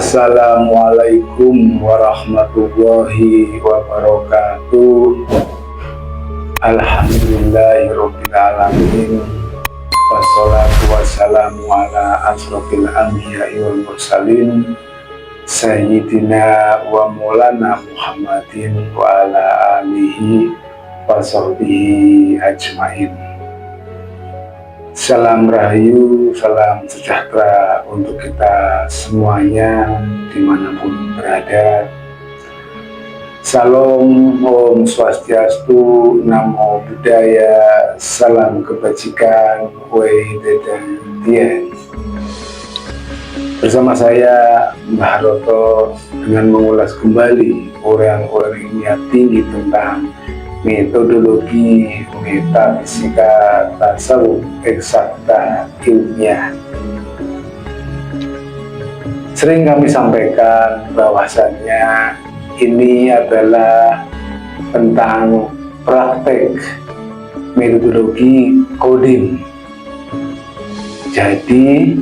Assalamualaikum warahmatullahi wabarakatuh. Alhamdulillahirabbil alamin. Wassalatu wassalamu ala asrofil anbiya'i wal mursalin Sayyidina wa maulana Muhammadin wa ala alihi wa sahbihi ajmain. Salam rahayu, salam sejahtera untuk kita semuanya dimanapun berada. Salam, Om Swastiastu, Namo Buddhaya, salam kebajikan, Wei Dedang Tien. Bersama saya Mbah Roto dengan mengulas kembali orang-orang ilmiah tinggi tentang metodologi metafisika tasawuf eksakta ilmiah. Sering kami sampaikan bahwasannya ini adalah tentang praktek metodologi coding. Jadi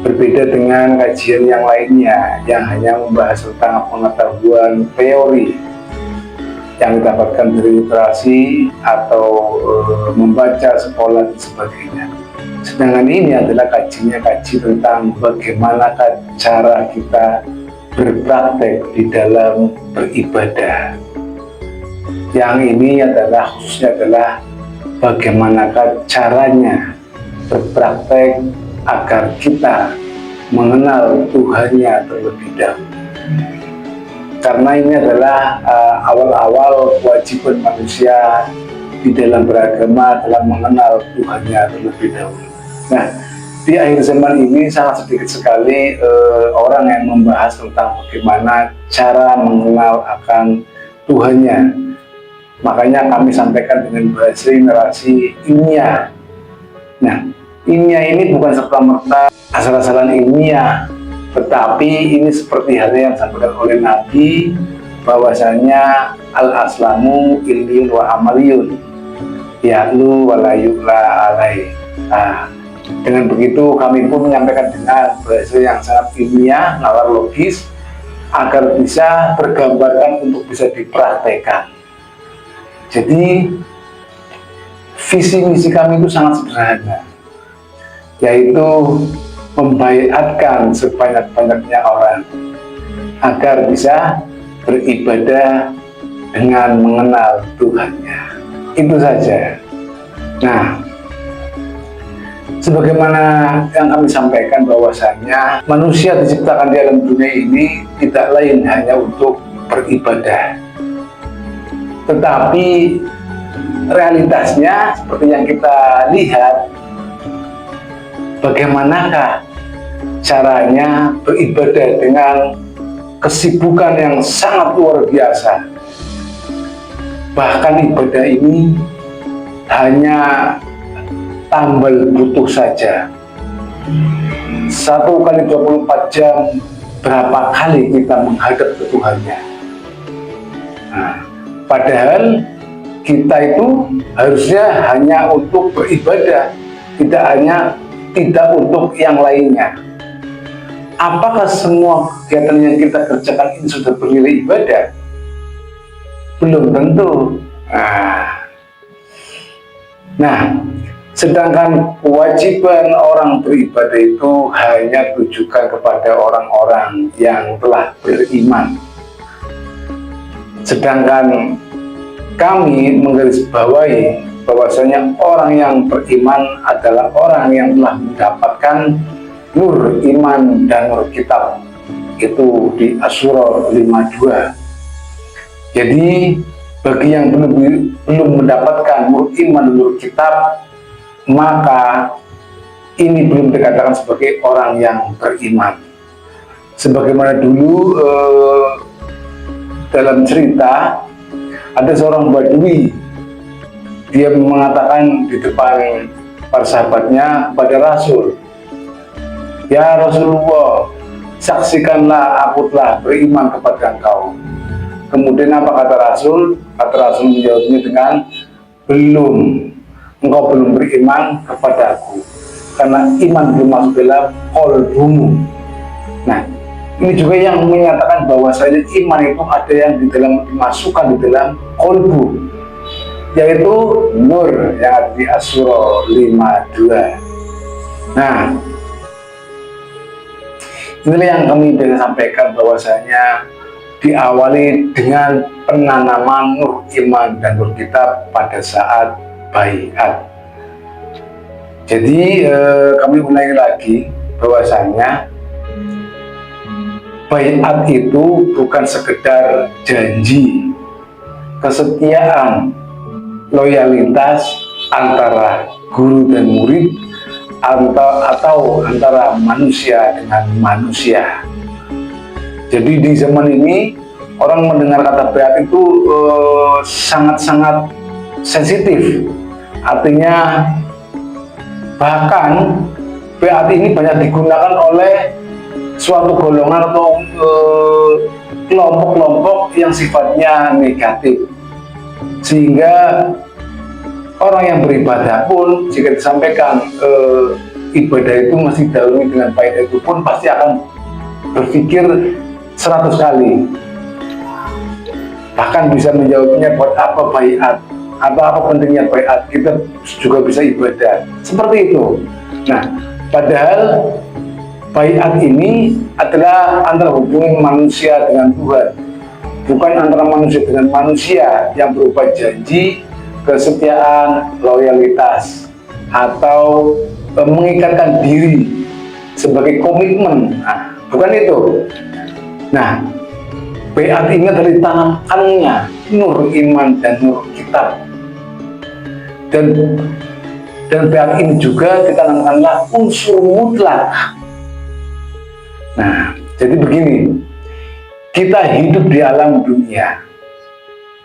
berbeda dengan kajian yang lainnya yang hanya membahas tentang pengetahuan teori yang didapatkan dari literasi atau membaca sekolah dan sebagainya. Sedangkan ini adalah kaji tentang bagaimana cara kita berpraktek di dalam beribadah. Yang ini adalah khususnya adalah bagaimana caranya berpraktek agar kita mengenal Tuhannya terlebih dahulu. Karena ini adalah awal-awal kewajiban manusia di dalam beragama dalam mengenal Tuhannya terlebih dahulu. Nah, di akhir zaman ini sangat sedikit sekali orang yang membahas tentang bagaimana cara mengenal akan Tuhannya. Makanya kami sampaikan dengan bahasa narasi ilmiah. Nah, ilmiah ini bukan serta-merta asal-asalan ilmiah, tetapi ini seperti halnya yang disampaikan oleh Nabi bahwasanya al-aslamu ilmiun wa amaliyun ya'lu wa la yu'la alai. Nah, dengan begitu kami pun menyampaikan dengan bahasa yang sangat ilmiah, nalar logis agar bisa tergambarkan untuk bisa dipraktekkan. Jadi visi misi kami itu sangat sederhana, yaitu membaiatkan sebanyak-banyaknya orang agar bisa beribadah dengan mengenal Tuhannya. Itu saja. Nah, sebagaimana yang kami sampaikan bahwasannya manusia diciptakan di alam dunia ini tidak lain hanya untuk beribadah. Tetapi realitasnya seperti yang kita lihat, bagaimanakah caranya beribadah dengan kesibukan yang sangat luar biasa. Bahkan ibadah ini hanya tambal butuh saja. 1 kali 24 jam, berapa kali kita menghadap ke Tuhannya. Nah, padahal kita itu harusnya hanya untuk beribadah, tidak untuk yang lainnya. Apakah semua kegiatan yang kita kerjakan ini sudah bernilai ibadah? Belum tentu. Nah, sedangkan kewajiban orang beribadah itu hanya ditujukan kepada orang-orang yang telah beriman. Sedangkan kami menggarisbawahi bahwasanya orang yang beriman adalah orang yang telah mendapatkan nur iman dan nur kitab, itu di Asy-Syura 52. Jadi bagi yang belum mendapatkan nur iman dan nur kitab, maka ini belum dikatakan sebagai orang yang beriman. Sebagaimana dulu dalam cerita ada seorang badui, dia mengatakan di depan para sahabatnya kepada Rasul, "Ya Rasulullah, saksikanlah aku telah beriman kepada engkau." Kemudian apa kata Rasul? Kata Rasul menjawabnya dengan, "Belum, engkau belum beriman kepada aku, karena iman belum masuk dalam qalbumu." Nah, Ini juga yang menyatakan bahwasanya iman itu ada yang dimasukkan di dalam kolbu, yaitu nur yang ada di Asy-Syura 52. Nah, inilah yang kami ingin sampaikan, bahwasanya diawali dengan penanaman nur iman dan nur kitab pada saat baiat. Jadi kami ulangi lagi bahwasanya baiat itu bukan sekedar janji, kesetiaan, loyalitas antara guru dan murid atau antara manusia dengan manusia. Jadi di zaman ini orang mendengar kata baiat itu sangat-sangat sensitif. Artinya bahkan baiat ini banyak digunakan oleh suatu golongan atau kelompok-kelompok yang sifatnya negatif, sehingga orang yang beribadah pun jika disampaikan ibadah itu masih dahului dengan baiat itu pun pasti akan berpikir 100 kali, bahkan bisa menjawabnya, buat apa baiat, apa pentingnya baiat, kita juga bisa ibadah seperti itu. Nah, padahal baiat ini adalah antara hubungan manusia dengan Tuhan, bukan antara manusia dengan manusia yang berupa janji, kesetiaan, loyalitas, atau mengikatkan diri sebagai komitmen. Nah, bukan itu. Nah, baiat ini adalah ditanamkannya nur iman dan nur kitab, dan baiat ini juga ditanamkanlah unsur mutlak. Nah, jadi begini, kita hidup di alam dunia,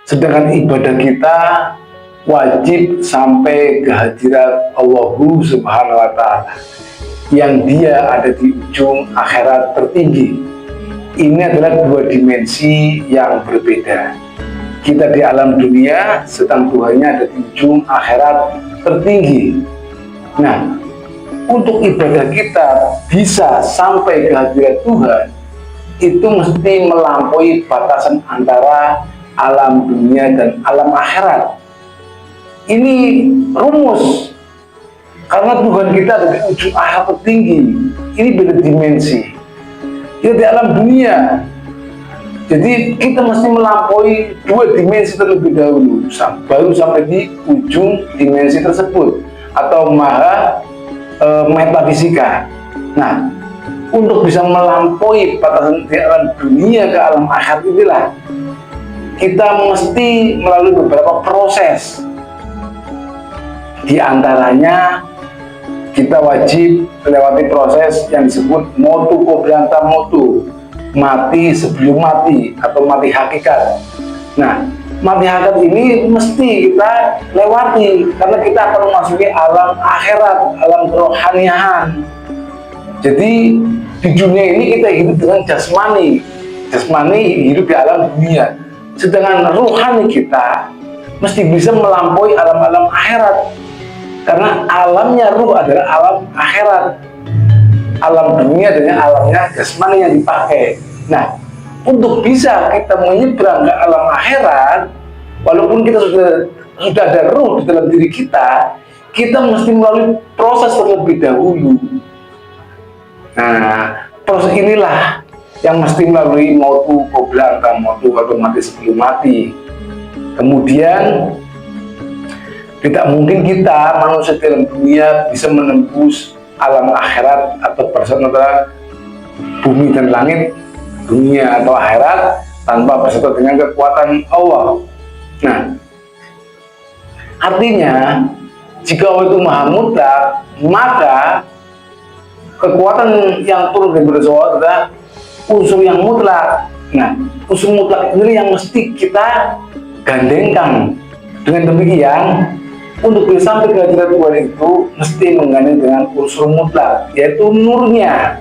sedangkan ibadah kita wajib sampai kehadirat Allah Subhanahu wa Ta'ala, yang Dia ada di ujung akhirat tertinggi. Ini adalah dua dimensi yang berbeda. Kita di alam dunia, sedang Tuhannya ada di ujung akhirat tertinggi. Nah, untuk ibadah kita bisa sampai kehadirat Tuhan, itu mesti melampaui batasan antara alam dunia dan alam akhirat. Ini rumus, karena Tuhan kita ada di ujung akhirat tertinggi. Ini beda dimensi. Kita di alam dunia, jadi kita mesti melampaui dua dimensi terlebih dahulu, baru sampai di ujung dimensi tersebut, atau maha metafisika. Nah, untuk bisa melampaui batasan di alam dunia ke alam akhirat inilah kita mesti melalui beberapa proses. Di antaranya kita wajib melewati proses yang disebut motu kobranta motu, mati sebelum mati atau mati hakikat. Nah, mati hakikat ini mesti kita lewati karena kita akan memasuki alam akhirat, alam kerohanian. Jadi di dunia ini kita hidup dengan jasmani hidup di alam dunia, sedangkan rohani kita mesti bisa melampaui alam-alam akhirat, karena alamnya ruh adalah alam akhirat. Alam dunia dengan alamnya jasmani yang dipakai. Nah, untuk bisa kita menyeberang ke alam akhirat, walaupun kita sudah ada ruh di dalam diri kita, kita mesti melalui proses terlebih dahulu. Nah, proses inilah yang mesti melalui motu kobranta motu, atau mati sebelum mati. Kemudian tidak mungkin kita manusia dalam dunia bisa menembus alam akhirat atau persamaan antara bumi dan langit, dunia atau akhirat, tanpa bersatu dengan kekuatan Allah. Nah, artinya jika Allah itu maha mutlak, maka kekuatan yang turun dari Allah adalah unsur yang mutlak. Nah, unsur mutlak ini yang mesti kita gandengkan. Dengan demikian, untuk bisa sampai ke hadirat Tuhan itu mesti menggandeng dengan unsur mutlak, yaitu nurnya.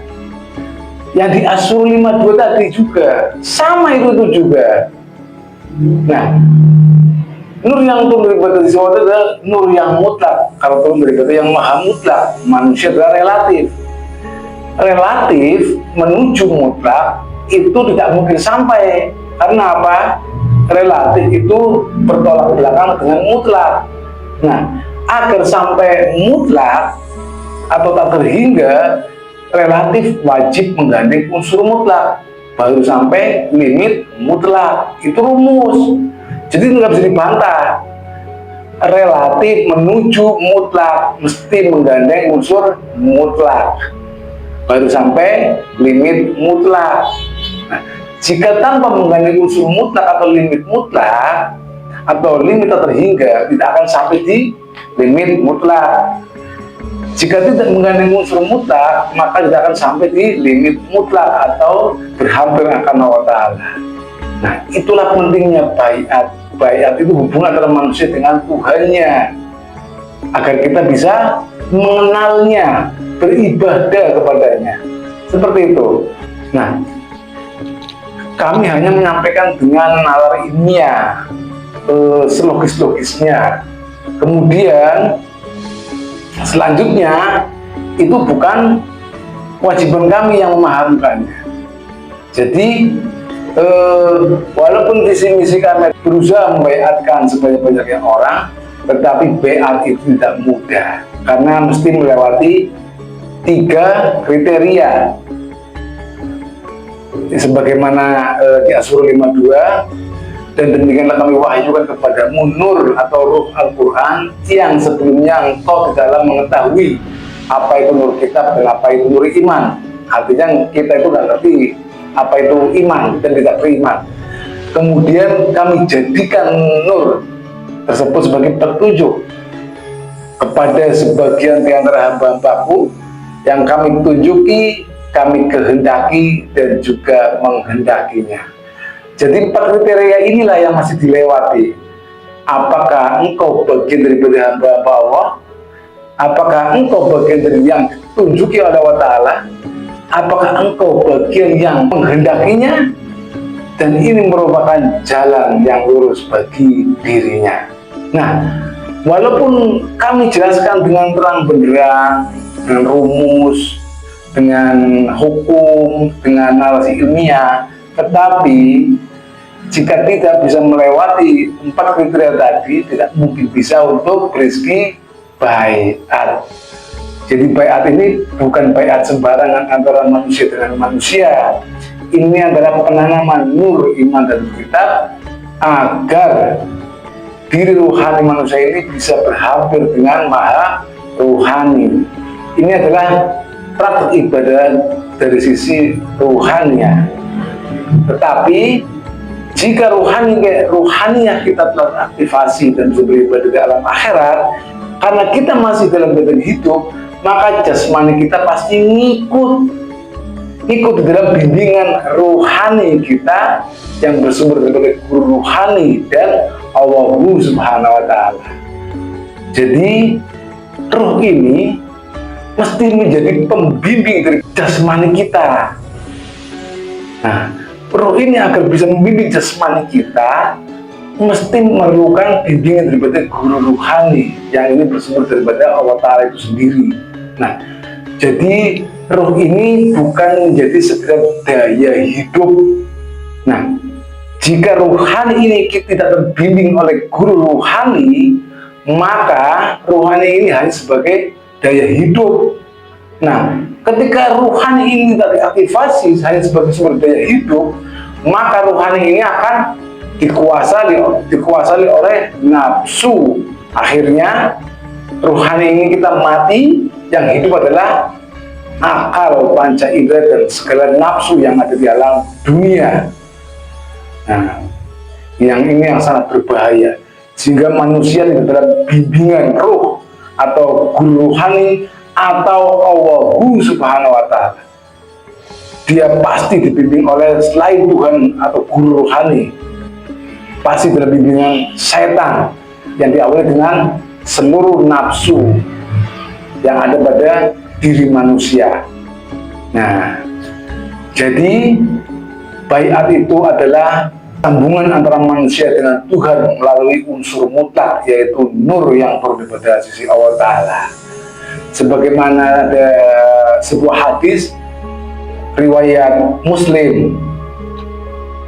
Yang di Asy-Syura 52 tadi juga sama, itu juga. Nah, nur yang turun dari batas itu adalah nur yang mutlak. Kalau turun dari batas yang maha mutlak, manusia adalah relatif. relatif menuju mutlak itu tidak mungkin sampai. Karena apa? Relatif itu bertolak belakang dengan mutlak. Nah, agar sampai mutlak atau tak terhingga, relatif wajib menggandeng unsur mutlak, baru sampai limit mutlak. Itu rumus, jadi nggak bisa dibantah. Relatif menuju mutlak mesti menggandeng unsur mutlak, baru sampai limit mutlak. Nah, jika tanpa menggandeng unsur mutlak atau limit mutlak atau limit tak terhingga, tidak akan sampai di limit mutlak. Jika tidak menggandeng unsur mutlak, maka tidak akan sampai di limit mutlak atau berhampir akan Allah Ta'ala. Nah, itulah pentingnya baiat. Baiat itu hubungan antara manusia dengan Tuhannya, agar kita bisa mengenalnya, beribadah kepadanya. Seperti itu. Nah, kami hanya menyampaikan dengan nalar ilmiah, selogis-logisnya. Kemudian selanjutnya itu bukan kewajiban kami yang memahamkannya. Jadi walaupun visi misi kami berusaha membaiatkan sebanyak-banyaknya orang, tetapi baiat itu tidak mudah karena mesti melewati 3 kriteria. Sebagaimana di Asy-Syura 52, dan demikianlah kami wahyukan kepadamu nur atau ruh Al-Quran yang sebelumnya engkau tidaklah mengetahui apa itu nur kitab dan apa itu nur iman. Artinya kita itu nggak ngerti apa itu iman dan tidak beriman. Kemudian kami jadikan nur tersebut sebagai petunjuk kepada sebagian di antara hamba-hambaku yang kami tunjuki, kami kehendaki dan juga menghendakinya. Jadi 4 kriteria inilah yang masih dilewati. Apakah engkau bagian daripada hamba-hamba Allah? Apakah engkau bagian dari yang ditunjuki oleh Allah Ta'ala? Apakah engkau bagian yang menghendakinya? Dan ini merupakan jalan yang lurus bagi dirinya. Nah, walaupun kami jelaskan dengan terang benderang, dengan rumus, dengan hukum, dengan narasi ilmiah, tetapi jika tidak bisa melewati 4 kriteria tadi, tidak mungkin bisa untuk berizki baiat. Jadi baiat ini bukan baiat sembarangan antara manusia dengan manusia. Ini adalah penanaman nur iman dan kitab agar diri ruhani manusia ini bisa berhampir dengan maha ruhani. Ini adalah praktik ibadah dari sisi ruhaninya. Tetapi jika ruhaniah kita telah aktivasi dan bisa beribadah di alam akhirat, karena kita masih dalam badan hidup, maka jasmani kita pasti ngikut di dalam bimbingan ruhani kita yang bersumber dari guru ruhani dan Allah Subhanahu wa Ta'ala. Jadi ruh ini mesti menjadi pembimbing dari jasmani kita. Nah, ruh ini agar bisa membimbing jasmani kita mesti memerlukan bimbingan daripada guru ruhani yang ini bersumber daripada Allah Ta'ala itu sendiri. Nah, jadi ruh ini bukan menjadi sekedar daya hidup. Nah, jika ruhani ini tidak terbimbing oleh guru ruhani, maka ruhani ini hanya sebagai daya hidup. Nah, ketika ruhani ini tidak diaktifasi hanya sebagai sumber daya hidup, maka ruhani ini akan dikuasai oleh nafsu. Akhirnya ruhani ini kita mati, yang hidup adalah akal, panca indera dan segala nafsu yang ada di alam dunia. Nah, yang ini yang sangat berbahaya, sehingga manusia di dalam bimbingan ruh atau guru ruhani atau Allah Subhanahu wa Ta'ala, dia pasti dibimbing oleh selain Tuhan atau guru ruhani, pasti dalam bimbingan setan yang diawali dengan seluruh nafsu yang ada pada diri manusia. Nah, jadi baiat itu adalah sambungan antara manusia dengan Tuhan melalui unsur mutlak, yaitu nur yang berada pada sisi Allah Ta'ala. Sebagaimana ada sebuah hadis riwayat Muslim,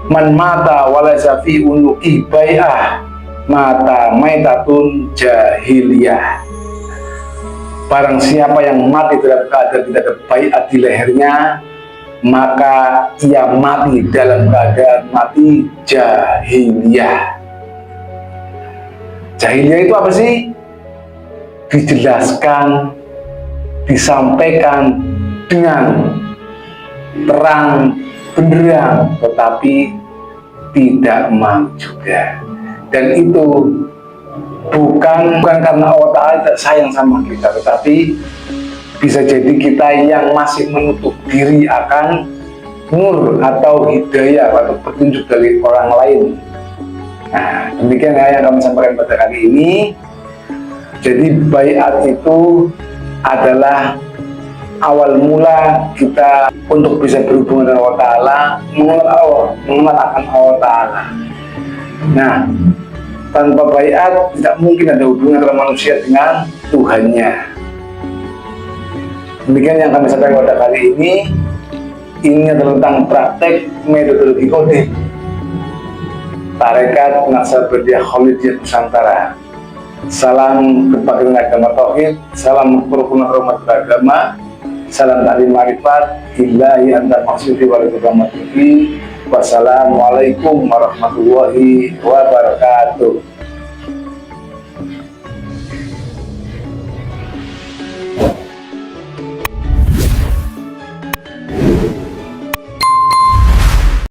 man mata walaysa fi unuqi bai'ah mata maitatun jahiliyah. Barang siapa yang mati dalam keadaan tidak ada baiat di lehernya, maka ia mati dalam keadaan mati jahiliyah. Jahiliyah itu apa sih? Dijelaskan, disampaikan dengan terang benderang, tetapi tidak mau juga. Dan itu bukan karena Allah Ta'ala tidak sayang sama kita, tetapi bisa jadi kita yang masih menutup diri akan nur atau hidayah atau petunjuk dari orang lain. Nah, demikian ya yang kami sampaikan pada kali ini. Jadi baiat itu adalah awal mula kita untuk bisa berhubungan dengan Allah Ta'ala, mengenal akan Allah Ta'ala. Nah, tanpa baiat tidak mungkin ada hubungan antara manusia dengan Tuhannya. Demikian yang kami sampaikan pada kali ini. Ini adalah tentang praktek metodologi Qadim Tarekat Naksabandiyah Khalidiyah Nusantara. Salam berbagai agama tauhid, salam kerukunan hormat beragama, salam taklim marifat, billahi anta maksudi wal rahmatullahi. Wassalamualaikum warahmatullahi wabarakatuh.